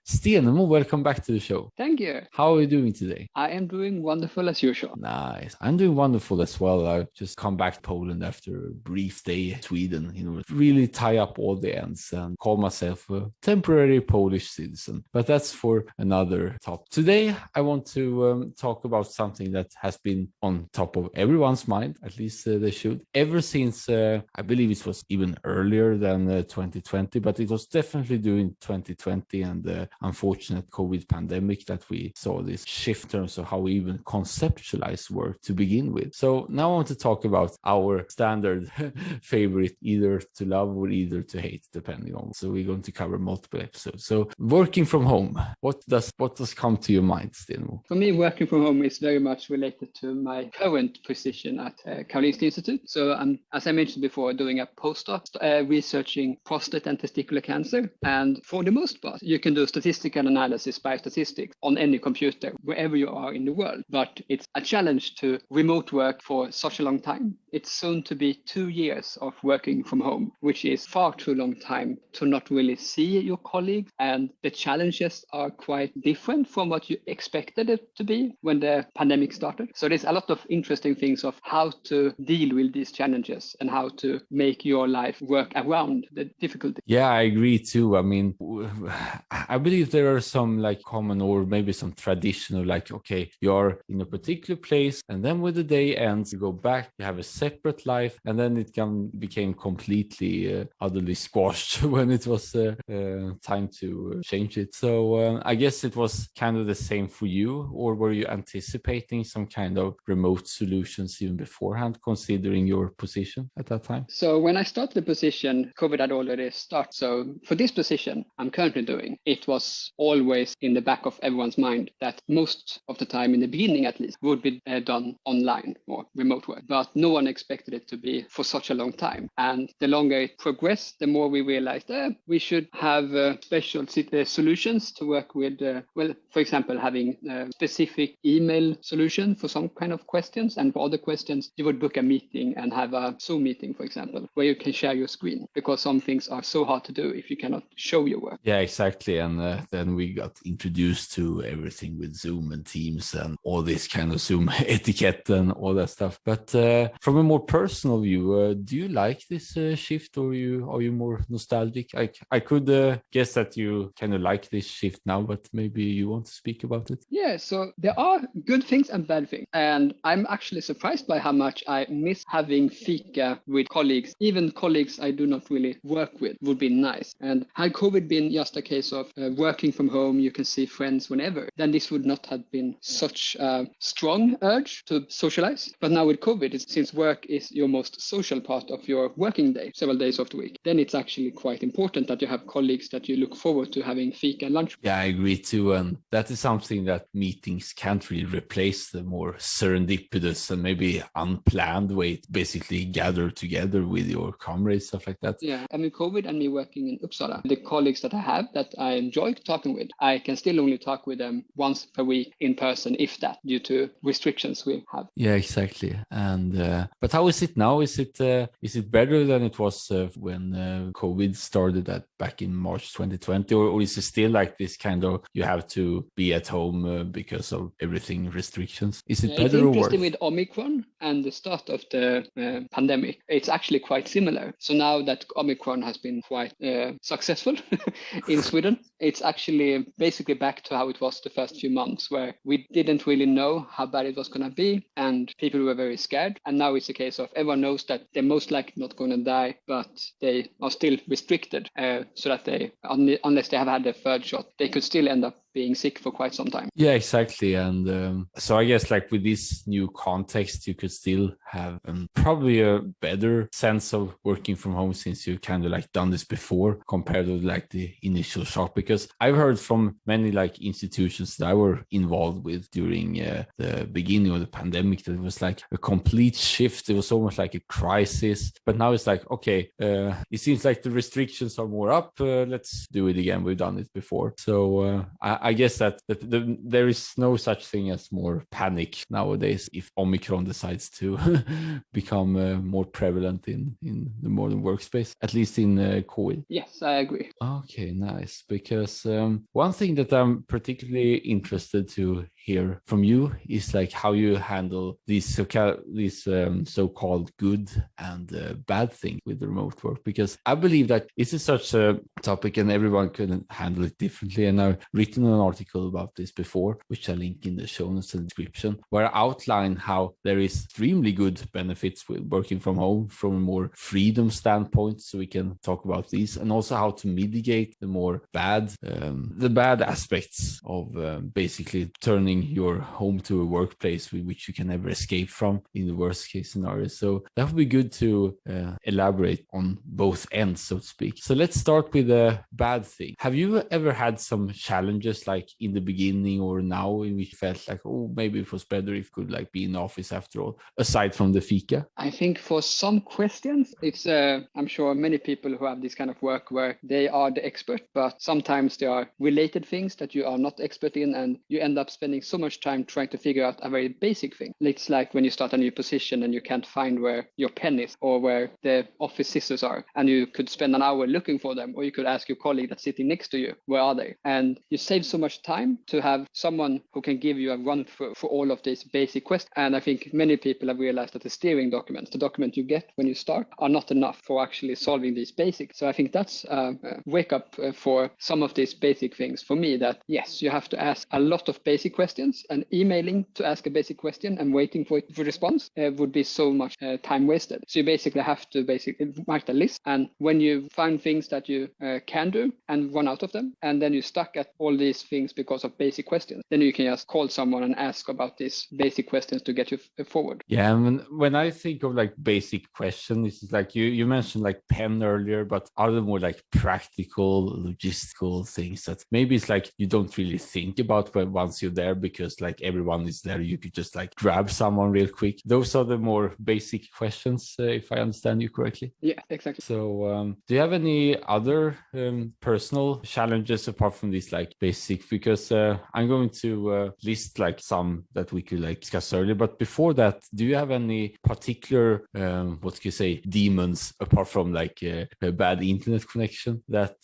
Stenemo, welcome back to the show. Thank you. How are you doing today? I am doing wonderful as usual. Nice. I'm doing wonderful as well. I just come back to Poland after a brief day in Sweden, really tie up all the ends and call myself a temporary Polish citizen. But that's for another topic. Today, I want to talk about something that has been on top of everyone's mind, at least they should, ever since, I believe it was even earlier than 2020, but it was definitely during 2020 and the unfortunate COVID pandemic that we saw this shift in terms of how we even conceptualize work to begin with. So now I want to talk about our standard favorite, either to love or either to hate, depending on. So we're going to cover multiple episodes. So working from home, what does come to your mind, Stenemo? For me, working from home is very much related to my current position at Karolinska Institute. So I'm, as I mentioned before, doing a postdoc researching prostate and testicular cancer. And for the most part, you can do statistical analysis by statistics on any computer, wherever you are in the world. But it's a challenge to remote work for such a long time. It's soon to be 2 years of working from home, which is far too long time to not really see your colleagues. And the challenges are quite different from what you expected it to be when the pandemic started. So there's a lot of interesting things of how to deal with these challenges and how to make your life work around the difficulty. Yeah, I agree too. I mean, I believe there are some like common or maybe some traditional, like, okay, you're in a particular place and then when the day ends, you go back, you have a separate life, and then it became completely utterly squashed when it was time to change it. So I guess it was kind of the same for you, or were you anticipating some kind of remote solutions even beforehand, considering your position at that time? So when I started the position, COVID had already started. So for this position I'm currently doing, it was always in the back of everyone's mind that most of the time, in the beginning at least, would be done online or remote work. But no one expected it to be for such a long time. And the longer it progressed, the more we realized we should have special solutions to work with, for example, having a specific email solution for some kind of questions. And for other questions, you would book a meeting and have a Zoom meeting, for example, where you can share your screen, because some things are so hard to do if you cannot show your work. Yeah, exactly. And then we got introduced to everything with Zoom and Teams and all this kind of Zoom etiquette and all that stuff. But from a more personal view, do you like this shift, or are you more nostalgic? I could guess that you kind of like this shift now, but maybe you want to speak about it. Yeah, so there are good things and bad things. And I'm actually surprised by how much I miss having fika with colleagues. Even colleagues I do not really work with would be nice. And had COVID been just a case of working from home, you can see friends whenever, then this would not have been such a strong urge to socialize. But now with COVID, since work is your most social part of your working day, several days of the week, then it's actually quite important that you have colleagues that you look forward to having fika and lunch. Yeah, I agree too. And that is something that meetings can't really replace, the more serendipitous and maybe unplanned way to basically gather together with your comrades, stuff like that. Yeah, I mean, COVID and me working in Uppsala, the colleagues that I have that I enjoy talking with, I can still only talk with them once per week in person, if that, due to restrictions we have. Yeah, exactly. And but how is it now? Is it better than it was when COVID started back in March 2020, or is it still like this kind of you have to be at home because of everything restrictions? Is it better or worse? It's interesting with Omicron and the start of the pandemic. It's actually quite similar. So now that Omicron has been quite successful in Sweden, it's actually basically back to how it was the first few months, where we didn't really know how bad it was going to be and people were very scared. And now it's a case of everyone knows that they're most likely not going to die, but they are still restricted so that they, unless they have had their third shot, they could still end up being sick for quite some time. Yeah, exactly. And so I guess like with this new context, you could still have probably a better sense of working from home, since you kind of like done this before compared to like the initial shock. Because I've heard from many like institutions that I were involved with during the beginning of the pandemic that it was like a complete shift. It was almost like a crisis. But now it's like, okay, it seems like the restrictions are more up. Let's do it again. We've done it before. So I I guess that there is no such thing as more panic nowadays if Omicron decides to become more prevalent in the modern workspace, at least in KI. Yes, I agree. Okay, nice. Because one thing that I'm particularly interested to hear from you is like how you handle these so-called good and bad thing with remote work, because I believe that this is such a topic and everyone can handle it differently. And I've written an article about this before, which I link in the show notes and description, where I outline how there is extremely good benefits with working from home from a more freedom standpoint. So we can talk about these, and also how to mitigate the bad aspects of basically turning your home to a workplace which you can never escape from in the worst case scenario. So that would be good to elaborate on both ends, so to speak. So let's start with a bad thing. Have you ever had some challenges like in the beginning or now in which you felt like, oh, maybe it was better if could like be in the office after all, aside from the fika? I think for some questions, it's I'm sure many people who have this kind of work where they are the expert, but sometimes there are related things that you are not expert in, and you end up spending so much time trying to figure out a very basic thing. It's like when you start a new position and you can't find where your pen is or where the office scissors are, and you could spend an hour looking for them, or you could ask your colleague that's sitting next to you, where are they? And you save so much time to have someone who can give you a run for all of these basic questions. And I think many people have realized that the steering documents, the document you get when you start, are not enough for actually solving these basics. So I think that's a wake up for some of these basic things for me, that yes, you have to ask a lot of basic questions, and emailing to ask a basic question and waiting for it for response would be so much time wasted. So you basically have to write a list, and when you find things that you can do and run out of them, and then you're stuck at all these things because of basic questions, then you can just call someone and ask about these basic questions to get you forward. Yeah, and when I think of like basic questions, it's like you mentioned like pen earlier, but are there more like practical, logistical things that maybe it's like you don't really think about when once you're there, because like everyone is there, you could just like grab someone real quick. Those are the more basic questions, if I understand you correctly. Yeah, exactly. So do you have any other personal challenges apart from these like basic? Because I'm going to list like some that we could like discuss earlier, but before that, do you have any particular what can you say, demons apart from like a bad internet connection that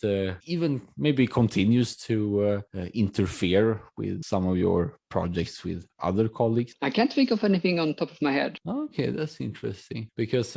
even maybe continues to interfere with some of your projects with other colleagues? I can't think of anything on top of my head. Okay, that's interesting, because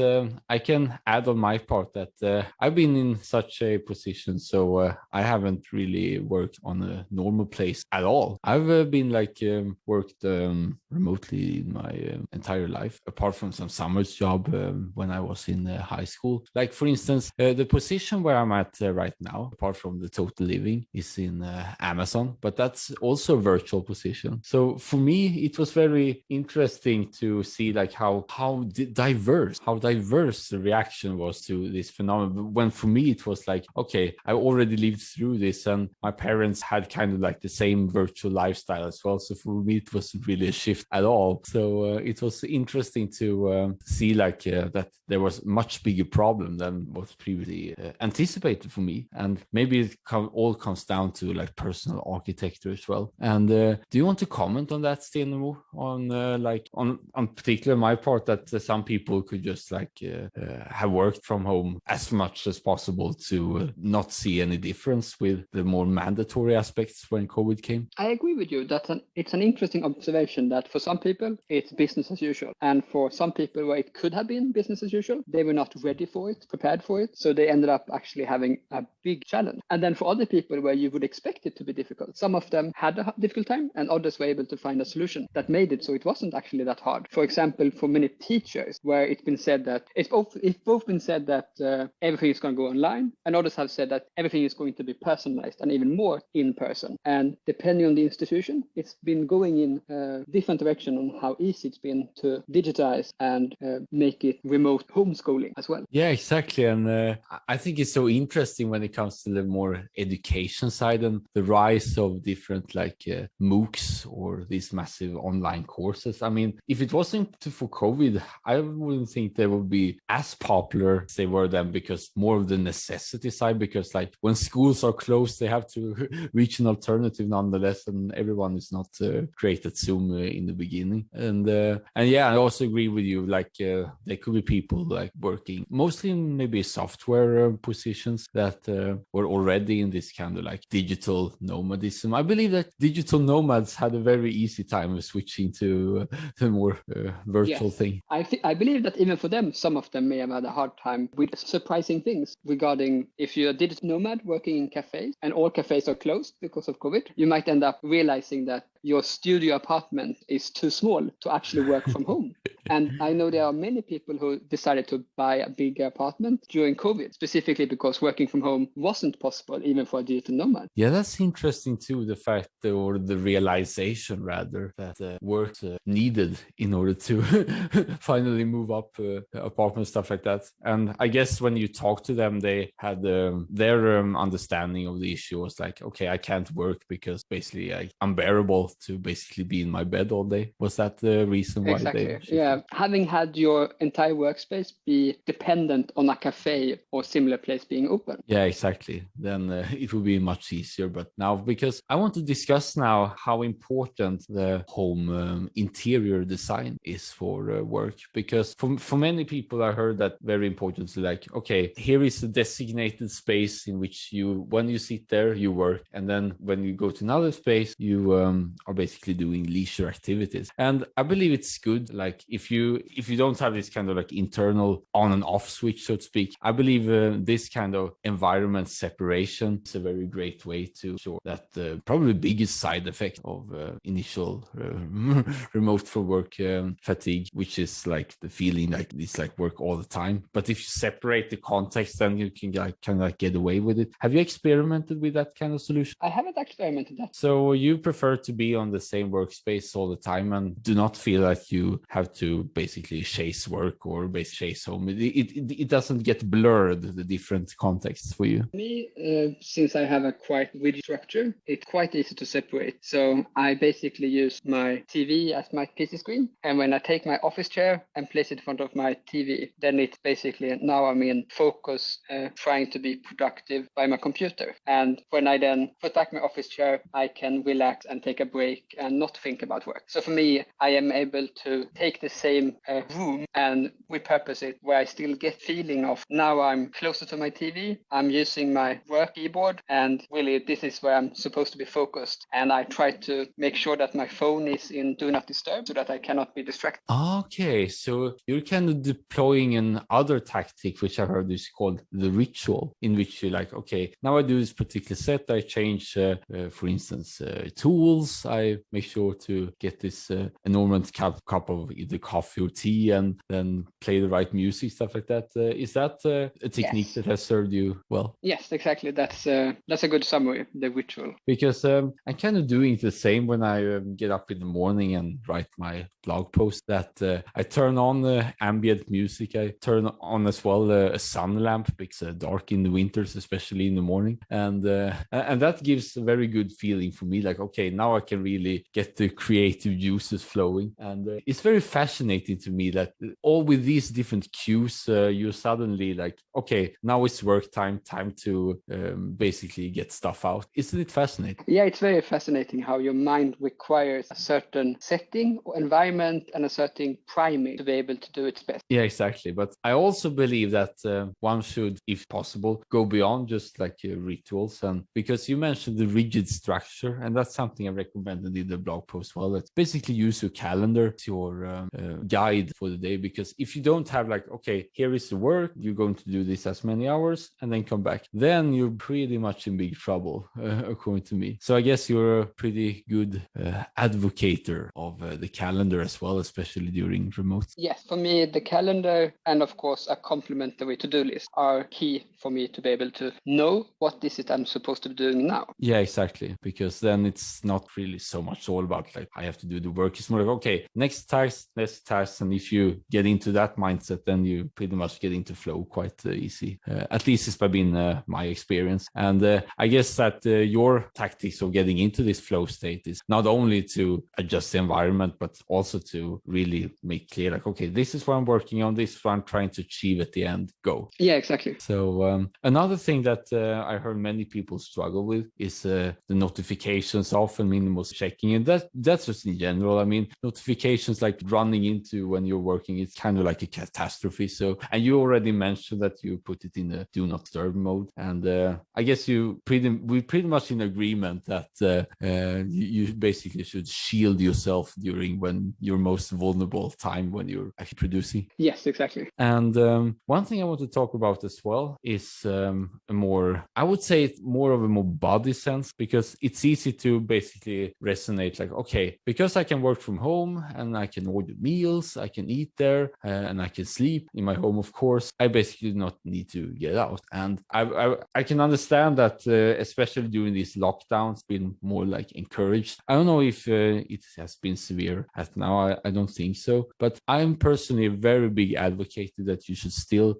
I can add on my part that I've been in such a position, so I haven't really worked on a normal place at all. I've been like worked remotely in my entire life, apart from some summer's job when I was in high school. Like for instance, the position where I'm at right now, apart from the total living, is in Amazon, but that's also a virtual position. So for me, it was very interesting to see like how diverse the reaction was to this phenomenon. When for me, it was like, okay, I already lived through this, and my parents had kind of like the same virtual lifestyle as well. So for me, it wasn't really a shift at all. So it was interesting to see like that there was a much bigger problem than was previously anticipated for me. And maybe it all comes down to like personal architecture as well. And do you want to comment on that, Stenemo, on like on particular my part, that some people could just like have worked from home as much as possible to not see any difference with the more mandatory aspects when COVID came? I agree with you. It's an interesting observation that for some people it's business as usual, and for some people where it could have been business as usual, they were not ready for it, prepared for it, so they ended up actually having a big challenge. And then for other people where you would expect it to be difficult, some of them had a difficult time and others were able to find a solution that made it so it wasn't actually that hard. For example, for many teachers, where it's been said that it's both been said that everything is going to go online, and others have said that everything is going to be personalized and even more in person. And depending on the institution, it's been going in a different direction on how easy it's been to digitize and make it remote homeschooling as well. Yeah, exactly. And I think it's so interesting when it comes to the more education side and the rise of different like MOOCs or these massive online courses. I mean, if it wasn't for COVID, I wouldn't think they would be as popular as they were then, because more of the necessity side, because like when schools are closed, they have to reach an alternative nonetheless, and everyone is not great at Zoom in the beginning. And yeah, I also agree with you, like there could be people like working mostly in maybe software positions that were already in this kind of like digital nomadism. I believe that digital nomads had a very easy time of switching to the more virtual thing. I believe that even for them, some of them may have had a hard time with surprising things regarding if you're a digital nomad working in cafés and all cafés are closed because of COVID, you might end up realizing that your studio apartment is too small to actually work from home. And I know there are many people who decided to buy a bigger apartment during COVID, specifically because working from home wasn't possible even for a digital nomad. Yeah, that's interesting too, the fact or the realization rather that work needed in order to finally move up apartment, stuff like that. And I guess when you talk to them, they had their understanding of the issue was like, okay, I can't work because basically I'm unbearable to basically be in my bed all day. Was that the reason why they shifted? Yeah, having had your entire workspace be dependent on a cafe or similar place being open. Yeah, exactly. Then it will be much easier. But now, because I want to discuss now how important the home interior design is for work, because for many people, I heard that very importantly, like, okay, here is a designated space in which when you sit there, you work. And then when you go to another space, you are basically doing leisure activities. And I believe it's good. Like if you don't have this kind of like internal on and off switch, so to speak, I believe this kind of environment separation is a very great way to show that the probably biggest side effect of initial remote from work fatigue, which is like the feeling like it's like work all the time. But if you separate the context, then you can like kind of like get away with it. Have you experimented with that kind of solution? I haven't experimented that. So you prefer to be on the same workspace all the time and do not feel like you have to basically chase work or chase home. It doesn't get blurred, the different contexts for you. Me, since I have a quite rigid structure, it's quite easy to separate. So I basically use my TV as my PC screen. And when I take my office chair and place it in front of my TV, then it's basically now I'm in focus, trying to be productive by my computer. And when I then put back my office chair, I can relax and take a break and not think about work. So for me, I am able to take the same room and repurpose it where I still get feeling of now I'm closer to my TV, I'm using my work keyboard, and really this is where I'm supposed to be focused. And I try to make sure that my phone is in do not disturb so that I cannot be distracted. Okay, so you're kind of deploying another tactic, which I heard is called the ritual, in which you're like, okay, now I do this particular set, I change, for instance, tools, I make sure to get this enormous cup of either coffee or tea and then play the right music, stuff like that. Is that a technique that has served you well? Yes, exactly. That's a good summary, the ritual. Because I'm kind of doing the same when I get up in the morning and write my blog post, that I turn on ambient music. I turn on as well a sun lamp because it's dark in the winters, especially in the morning. And that gives a very good feeling for me. Like, okay, now I can really get the creative juices flowing. And it's very fascinating to me that all with these different cues, you're suddenly like, okay, now it's work time to basically get stuff out. Isn't it fascinating? Yeah, it's very fascinating how your mind requires a certain setting or environment and a certain priming to be able to do its best. Yeah, exactly. But I also believe that one should, if possible, go beyond just like rituals. And because you mentioned the rigid structure, and that's something I recommended in the blog post. Well, let's basically use your calendar as your guide for the day. Because if you don't have like, okay, here is the work, you're going to do this as many hours and then come back, then you're pretty much in big trouble, according to me. So I guess you're a pretty good advocator of the calendar as well, especially during remote. Yes, for me, the calendar and of course a complementary to-do list are key for me to be able to know what is it I'm supposed to be doing now. Yeah, exactly. Because then it's not really really so much all about like I have to do the work. It's more like, okay, next task. And if you get into that mindset, then you pretty much get into flow quite easy. At least it's been my experience. And I guess that your tactics of getting into this flow state is not only to adjust the environment, but also to really make clear like, okay, this is what I'm working on, this is what I'm trying to achieve at the end, go. Yeah, exactly. So another thing that I heard many people struggle with is the notifications off and minimal checking. And that's just in general. I mean, notifications like running into when you're working, it's kind of like a catastrophe. So, and you already mentioned that you put it in a do not disturb mode. And I guess we're pretty much in agreement that you basically should shield yourself during when your most vulnerable time when you're actually producing. Yes, exactly. And one thing I want to talk about as well is I would say it's more of a more body sense, because it's easy to basically resonate like, okay, because I can work from home and I can order meals, I can eat there and I can sleep in my home, of course, I basically do not need to get out. And I can understand that, especially during these lockdowns, been more like encouraged. I don't know if it has been severe as now. I don't think so. But I'm personally a very big advocate that you should still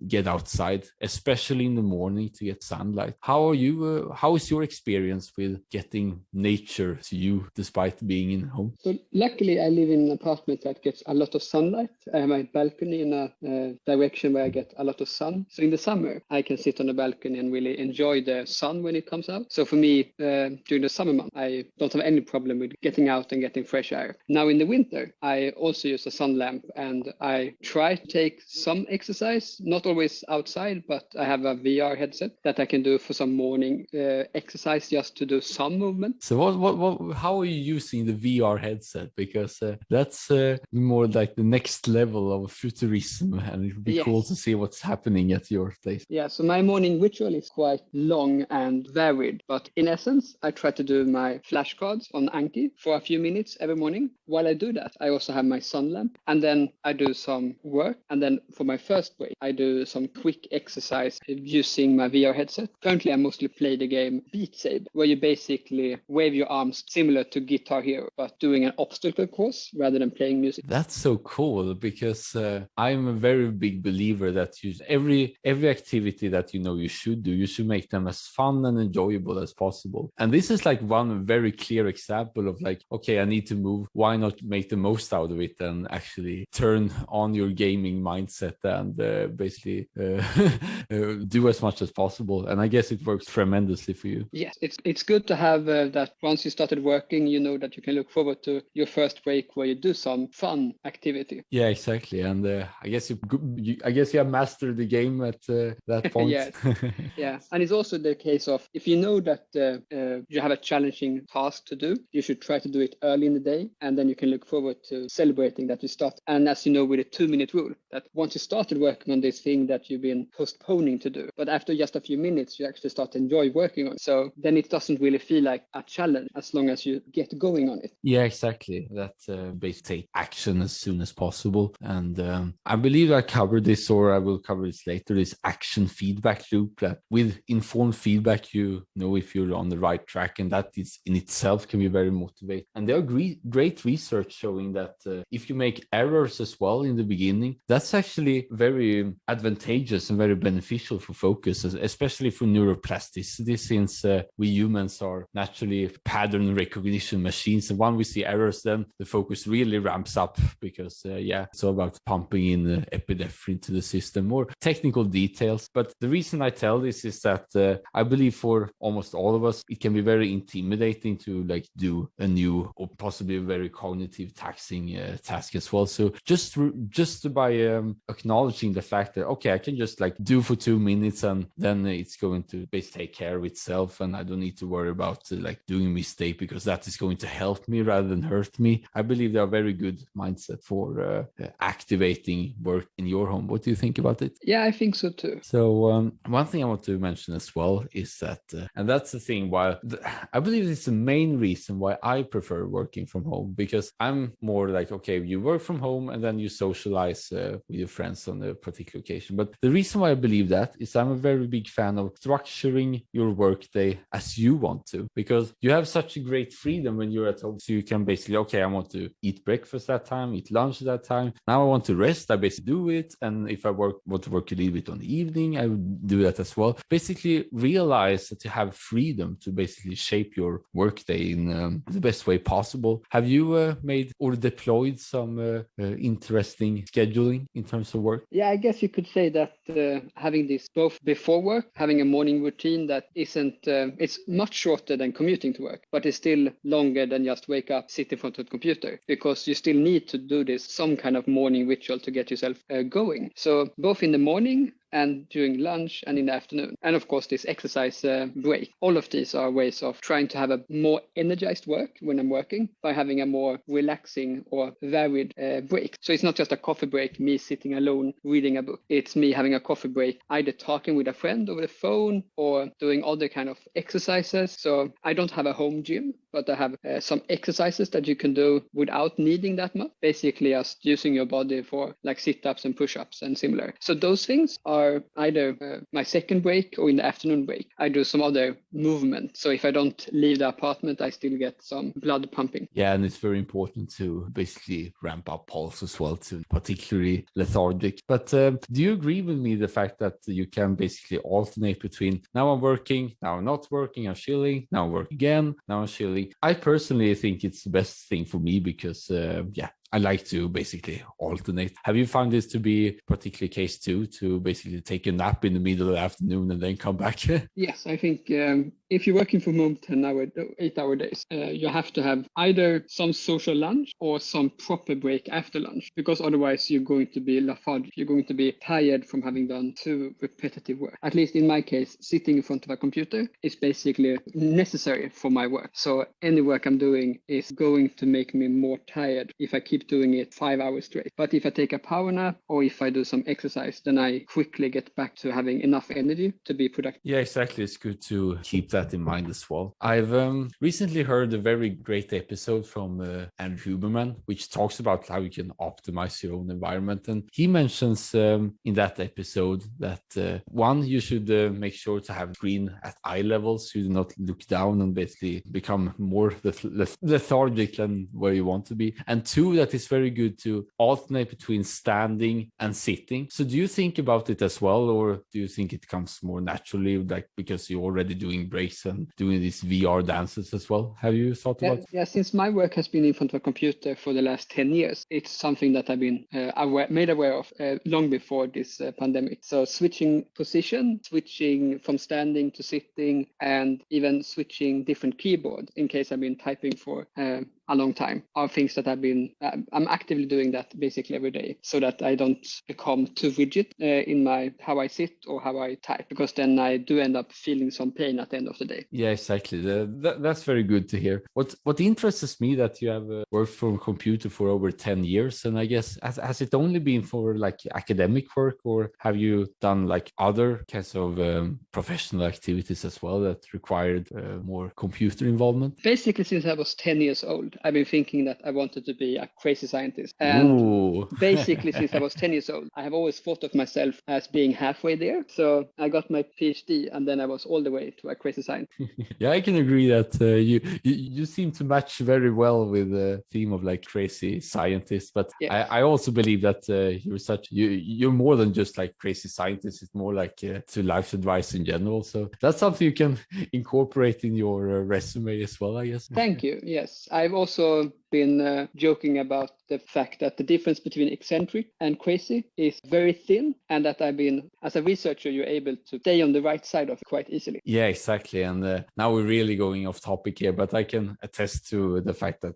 get outside, especially in the morning, to get sunlight. How are you? How is your experience with getting nature to you despite being in home? So luckily, I live in an apartment that gets a lot of sunlight. I have my balcony in a direction where I get a lot of sun. So in the summer, I can sit on the balcony and really enjoy the sun when it comes out. So for me, during the summer month, I don't have any problem with getting out and getting fresh air. Now in the winter, I also use a sun lamp, and I try to take some exercise, not always outside, but I have a VR headset that I can do for some morning exercise just to do some movement. So how are you using the VR headset? Because that's more like the next level of futurism, and it would be cool to see what's happening at your place. Yeah, so my morning ritual is quite long and varied, but in essence, I try to do my flashcards on Anki for a few minutes every morning. While I do that, I also have my sun lamp, and then I do some work. And then for my first break, I do some quick exercise using my VR headset. Currently, I mostly play the game Beat Saber, where you basically wave your arms similar to Guitar Hero, but doing an obstacle course rather than playing music. That's so cool, because I'm a very big believer that every activity that you should do, you should make them as fun and enjoyable as possible. And this is like one very clear example of like, okay, I need to move. Why not make the most out of it and actually turn on your gaming mindset and basically do as much as possible? And I guess it works tremendously for you. Yes, it's good to have that once you started working, you know that you can look forward to your first break where you do some fun activity. Yeah, exactly. And I guess you have mastered the game at that point. Yeah. And it's also the case of, if you know that you have a challenging task to do, you should try to do it early in the day, and then you can look forward to celebrating that you start. And as you know, with a 2-minute rule, that once you started working on this thing that you've been postponing to do, but after just a few minutes, you actually start to enjoy working on it. So then it doesn't really feel like a challenge as long as you get going on it. Yeah, exactly. That basically take action as soon as possible. And I believe I covered this, or I will cover this later, this action feedback loop, that with informed feedback, you know if you're on the right track, and that is in itself can be very motivating. And there are great research showing that if you make errors as well in the beginning, that's actually very advantageous and very beneficial for focus, especially for neuroplasticity, since we humans are naturally pattern recognition machines. And when we see errors, then the focus really ramps up, because it's all about pumping in epinephrine to the system. More technical details, but the reason I tell this is that I believe for almost all of us, it can be very intimidating to like do a new or possibly a very cognitive taxing task as well. So just by acknowledging the fact that, okay, I can just like do for 2 minutes and then it's going to basically take care of itself, and I don't need to worry about like doing a mistake, because that is going to help me rather than hurt me. I believe they are very good mindset for activating work in your home. What do you think about it? Yeah, I think so too. So one thing I want to mention as well is that, and that's the thing why I believe it's the main reason why I prefer working from home, because I'm more like, okay, you work from home and then you socialize with your friends on a particular occasion. But the reason why I believe that is I'm a very big fan of structuring your workday as you want to, because you have such such a great freedom when you're at home. So you can basically, okay, I want to eat breakfast that time, eat lunch that time. Now I want to rest, I basically do it. And if I want to work a little bit on the evening, I would do that as well. Basically realize that you have freedom to basically shape your workday in the best way possible. Have you made or deployed some interesting scheduling in terms of work? Yeah, I guess you could say that having this both before work, having a morning routine that isn't, it's much shorter than commuting to work, but it's still longer than just wake up, sit in front of the computer, because you still need to do this, some kind of morning ritual to get yourself going. So both in the morning and during lunch and in the afternoon. And of course, this exercise break. All of these are ways of trying to have a more energized work when I'm working by having a more relaxing or varied break. So it's not just a coffee break, me sitting alone reading a book. It's me having a coffee break, either talking with a friend over the phone or doing other kind of exercises. So I don't have a home gym, but I have some exercises that you can do without needing that much. Basically, just using your body for like sit-ups and push-ups and similar. So those things are either my second break or in the afternoon break. I do some other movement. So if I don't leave the apartment, I still get some blood pumping. Yeah, and it's very important to basically ramp up pulse as well, to particularly lethargic. But do you agree with me the fact that you can basically alternate between now I'm working, now I'm not working, I'm chilling, now I work again, now I'm chilling? I personally think it's the best thing for me because I like to basically alternate. Have you found this to be a particular case too, to basically take a nap in the middle of the afternoon and then come back? Yes, I think if you're working from home 8-hour days, you have to have either some social lunch or some proper break after lunch, because otherwise you're going to be lethargic. You're going to be tired from having done too repetitive work. At least in my case, sitting in front of a computer is basically necessary for my work. So any work I'm doing is going to make me more tired if I keep doing it 5 hours straight. But if I take a power nap or if I do some exercise, then I quickly get back to having enough energy to be productive. Yeah, exactly. It's good to keep that in mind as well. I've recently heard a very great episode from Andrew Huberman, which talks about how you can optimize your own environment. And he mentions in that episode that one, you should make sure to have screen at eye level so you do not look down and basically become more lethargic than where you want to be. And two, that it's very good to alternate between standing and sitting. So do you think about it as well, or do you think it comes more naturally, like because you're already doing breaks and doing these VR dances as well? Have you thought about it? Yeah, since my work has been in front of a computer for the last 10 years, it's something that I've been made aware of long before this pandemic. So switching position, switching from standing to sitting, and even switching different keyboard in case I've been typing for a long time are things that I'm actively doing that basically every day, so that I don't become too rigid in how I sit or how I type, because then I do end up feeling some pain at the end of the day. Yeah, exactly. That's very good to hear. What interests me that you have worked from a computer for over 10 years, and I guess has it only been for like academic work, or have you done like other kinds of professional activities as well that required more computer involvement? Basically, since I was 10 years old, I've been thinking that I wanted to be a crazy scientist. And basically, since I was 10 years old, I have always thought of myself as being halfway there. So I got my PhD and then I was all the way to a crazy scientist. Yeah, I can agree that you seem to match very well with the theme of like crazy scientist. But yes. I also believe that you're more than just like crazy scientist. It's more like to life advice in general. So that's something you can incorporate in your resume as well, I guess. Thank you. Yes, I've also been joking about the fact that the difference between eccentric and crazy is very thin, and that as a researcher, you're able to stay on the right side of it quite easily. Yeah, exactly. And now we're really going off topic here, but I can attest to the fact that,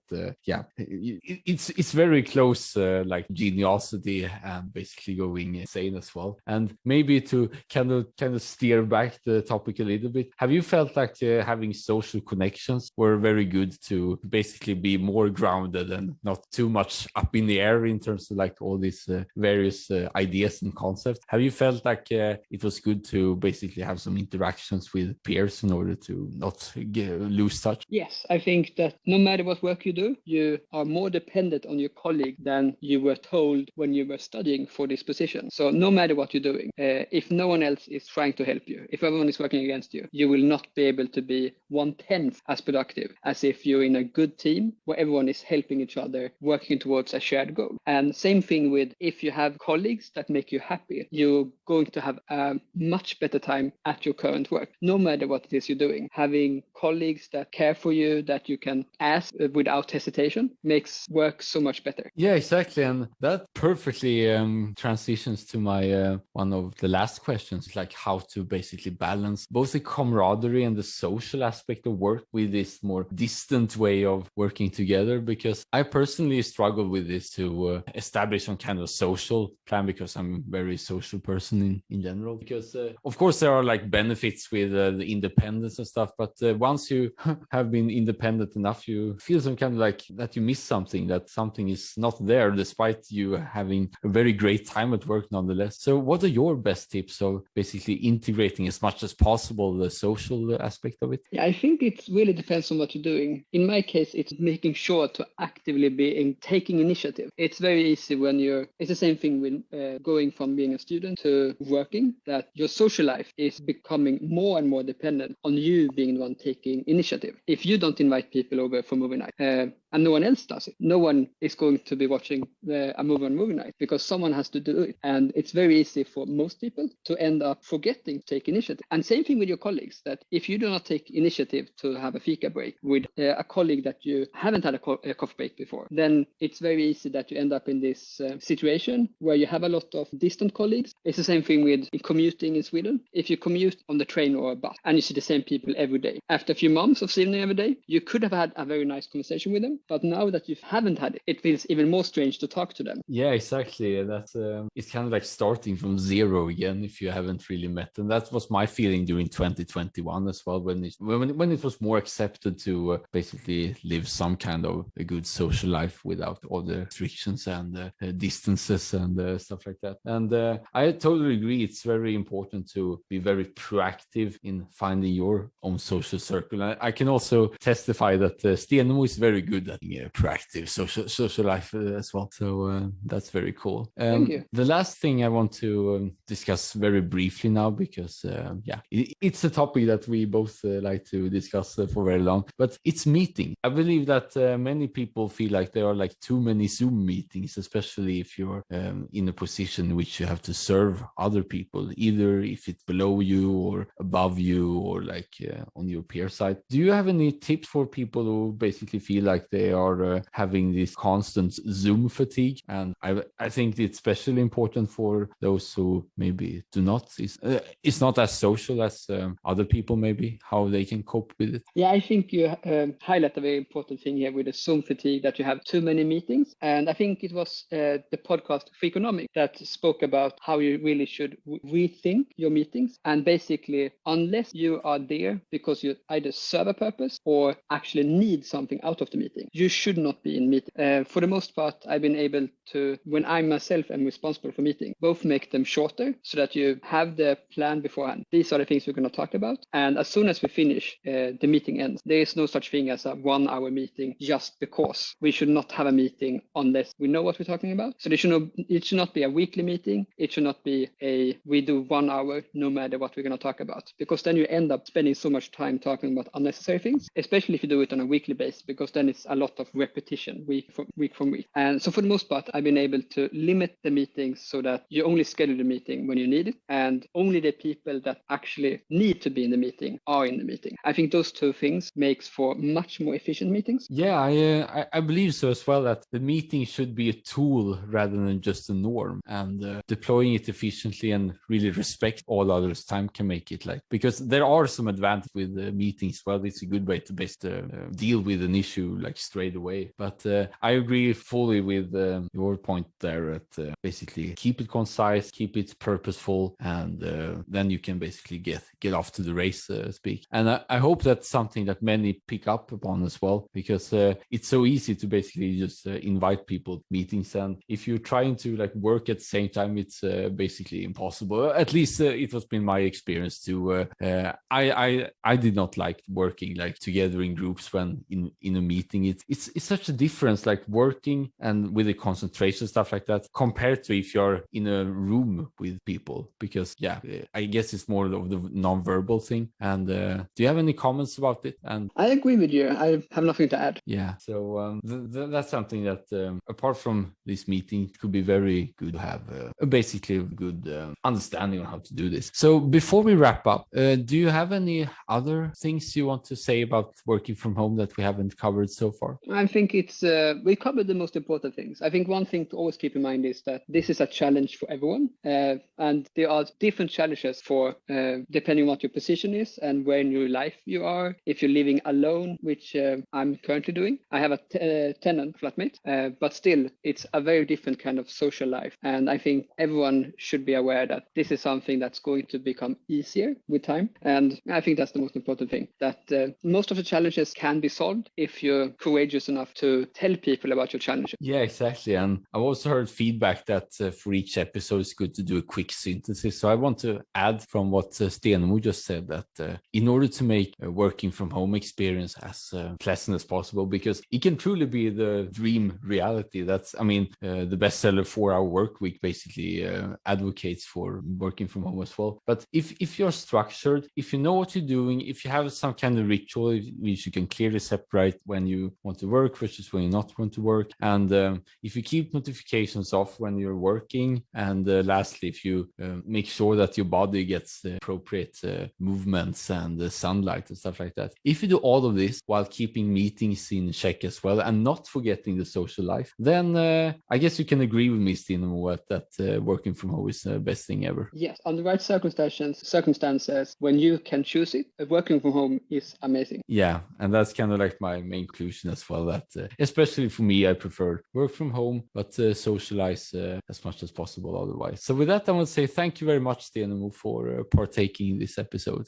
it's very close, like geniosity and basically going insane as well. And maybe to kind of steer back the topic a little bit, have you felt like having social connections were very good to basically be more grounded grounded and not too much up in the air in terms of like all these various ideas and concepts. Have you felt like it was good to basically have some interactions with peers in order to not lose touch? Yes, I think that no matter what work you do, you are more dependent on your colleague than you were told when you were studying for this position. So no matter what you're doing, if no one else is trying to help you, if everyone is working against you, you will not be able to be 1/10 as productive as if you're in a good team where everyone is helping each other, working towards a shared goal. And same thing with if you have colleagues that make you happy, you're going to have a much better time at your current work, no matter what it is you're doing. Having colleagues that care for you, that you can ask without hesitation, makes work so much better. Yeah, exactly. And that perfectly transitions to my one of the last questions, like how to basically balance both the camaraderie and the social aspect of work with this more distant way of working together. Because I personally struggle with this to establish some kind of social plan, because I'm a very social person in general. Because of course there are like benefits with the independence and stuff, but once you have been independent enough, you feel some kind of like that you miss something, that something is not there, despite you having a very great time at work nonetheless. So what are your best tips of basically integrating as much as possible the social aspect of it? Yeah, I think it really depends on what you're doing. In my case, it's making sure to actively be taking initiative. It's very easy when it's the same thing with going from being a student to working, that your social life is becoming more and more dependent on you being the one taking initiative. If you don't invite people over for movie night, and no one else does it, no one is going to be watching a movie on movie night, because someone has to do it. And it's very easy for most people to end up forgetting to take initiative. And same thing with your colleagues, that if you do not take initiative to have a fika break with a colleague that you haven't had a coffee break before, then it's very easy that you end up in this situation where you have a lot of distant colleagues. It's the same thing with commuting in Sweden. If you commute on the train or a bus and you see the same people every day, after a few months of seeing them every day, you could have had a very nice conversation with them. But now that you haven't had it, it feels even more strange to talk to them. Yeah, exactly. That's it's kind of like starting from zero again if you haven't really met. And that was my feeling during 2021 as well, when it was more accepted to basically live some kind of a good social life without all the restrictions and distances and stuff like that. And I totally agree. It's very important to be very proactive in finding your own social circle. I can also testify that Stenemo is very good at being a proactive social life as well. So that's very cool. Thank you. The last thing I want to discuss very briefly now, because it's a topic that we both like to discuss for very long, but it's meeting. I believe that many people feel like there are like too many Zoom meetings, especially if you're in a position in which you have to serve other people, either if it's below you or above you or like on your peer side. Do you have any tips for people who basically feel like they are having this constant Zoom fatigue? And I think it's especially important for those who maybe do not, it's not as social as other people, maybe, how they can cope with it. Yeah, I think you highlight a very important thing here with the Zoom fatigue, that you have too many meetings. And I think it was the podcast Freakonomics that spoke about how you really should rethink your meetings. And basically, unless you are there because you either serve a purpose or actually need something out of the meeting, you should not be in meeting. For the most part, I've been able to, when I myself am responsible for meeting, both make them shorter so that you have the plan beforehand. These are the things we're going to talk about. And as soon as we finish, the meeting ends. There is no such thing as a 1 hour meeting just because. We should not have a meeting unless we know what we're talking about. So it should not be a weekly meeting. It should not be we do 1 hour no matter what we're going to talk about, because then you end up spending so much time talking about unnecessary things, especially if you do it on a weekly basis, because then it's a lot of repetition week from week. And so for the most part, I've been able to limit the meetings so that you only schedule the meeting when you need it, and only the people that actually need to be in the meeting are in the meeting. I think those two things makes for much more efficient meetings. Yeah, I believe so as well, that the meeting should be a tool rather than just a norm, and deploying it efficiently and really respect all others' time can make it like, because there are some advantages with meetings. Well, it's a good way to best deal with an issue like straight away. But I agree fully with your point there at basically keep it concise, keep it purposeful, and then you can basically get off to the race, so to speak. And I hope that's something that many pick up upon as well, because it's so easy to basically just invite people to meetings, and if you're trying to like work at the same time, it's basically impossible. At least it was been my experience too. I did not like working like together in groups when in a meeting. It's such a difference, like working and with the concentration stuff like that, compared to if you're in a room with people, because I guess it's more of the non-verbal thing. And do you have any comments about it? And I agree with you. I have nothing to add. yeah, so that's something that apart from this meeting, it could be very good to have basically a good understanding on how to do this. So before we wrap up, do you have any other things you want to say about working from home that we haven't covered so far? I think it's we covered the most important things. I think one thing to always keep in mind is that this is a challenge for everyone, and there are different challenges for depending on what your position is and where in your life you are. If you're living alone, which I'm currently doing, I have a tenant flatmate, but still it's a very different kind of social life. And I think everyone should be aware that this is something that's going to become easier with time. And I think that's the most important thing, that most of the challenges can be solved if you're courageous enough to tell people about your challenges. Yeah, exactly. And I've also heard feedback that for each episode it's good to do a quick synthesis. So I want to add from what Stenemo just said, that in order to make a working from home experience as pleasant as possible, because it can truly be the dream reality. That's, I mean, the bestseller 4-Hour Work Week basically advocates for working from home as well. But if you're structured, if you know what you're doing, if you have some kind of ritual which you can clearly separate when you want to work versus when you not want to work, and if you keep notifications off when you're working, and lastly, if you make sure that your body gets the appropriate movements and the sunlight and stuff like that, if you do all of this while keeping meetings in check as well and not forgetting the social life, then I guess you can agree with me, Stenemo, that working from home is the best thing ever. Yes, on the right circumstances, when you can choose it, working from home is amazing. Yeah, and that's kind of like my main conclusion as well, that especially for me, I prefer work from home, but socialize as much as possible otherwise. So with that, I want to say thank you very much, Stenemo, for partaking in this episode.